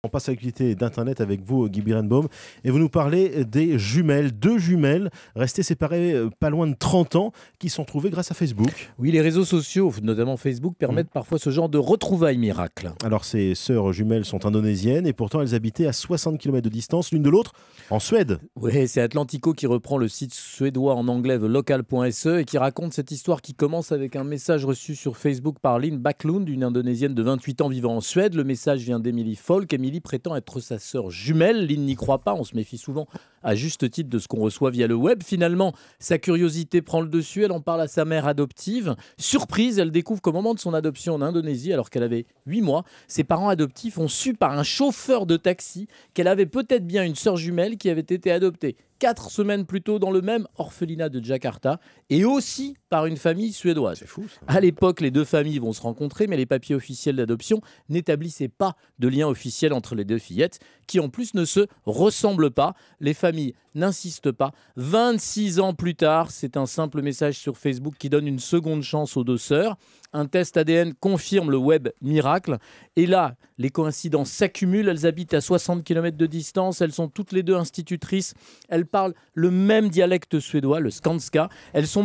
On passe à l'actualité d'Internet avec vous, Guy Birenbaum, et vous nous parlez des jumelles, deux jumelles restées séparées pas loin de 30 ans, qui sont trouvées grâce à Facebook. Oui, les réseaux sociaux, notamment Facebook, permettent parfois ce genre de retrouvailles miracles. Alors ces sœurs jumelles sont indonésiennes et pourtant elles habitaient à 60 km de distance l'une de l'autre en Suède. Oui, c'est Atlantico qui reprend le site suédois en anglais thelocal.se et qui raconte cette histoire qui commence avec un message reçu sur Facebook par Lynn Backlund, une Indonésienne de 28 ans vivant en Suède. Le message vient d'Emily Folk. Emily prétend être sa sœur jumelle. Lynn n'y croit pas, on se méfie souvent à juste titre de ce qu'on reçoit via le web. Finalement, sa curiosité prend le dessus, elle en parle à sa mère adoptive. Surprise, elle découvre qu'au moment de son adoption en Indonésie, alors qu'elle avait 8 mois, ses parents adoptifs ont su par un chauffeur de taxi qu'elle avait peut-être bien une sœur jumelle qui avait été adoptée 4 semaines plus tôt dans le même orphelinat de Jakarta et aussi par une famille suédoise. C'est fou ça. À l'époque, les deux familles vont se rencontrer, mais les papiers officiels d'adoption n'établissaient pas de lien officiel entre les deux fillettes, qui en plus ne se ressemblent pas. Les familles n'insistent pas. 26 ans plus tard, c'est un simple message sur Facebook qui donne une seconde chance aux deux sœurs. Un test ADN confirme le web miracle. Et là, les coïncidences s'accumulent. Elles habitent à 60 km de distance. Elles sont toutes les deux institutrices. Elles parlent le même dialecte suédois, le skanska. Elles se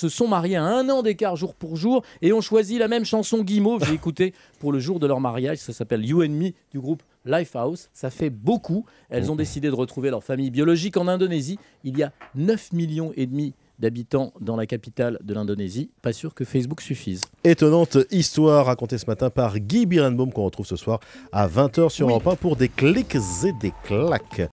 sont mariées à 1 an d'écart jour pour jour et ont choisi la même chanson Guimauve. J'ai écouté pour le jour de leur mariage. Ça s'appelle You and Me du groupe Lifehouse. Ça fait beaucoup. Elles ont décidé de retrouver leur famille biologique en Indonésie. Il y a 9,5 millions d'habitants dans la capitale de l'Indonésie. Pas sûr que Facebook suffise. Étonnante histoire racontée ce matin par Guy Birenbaum qu'on retrouve ce soir à 20 h sur Europe 1 pour des clics et des claques.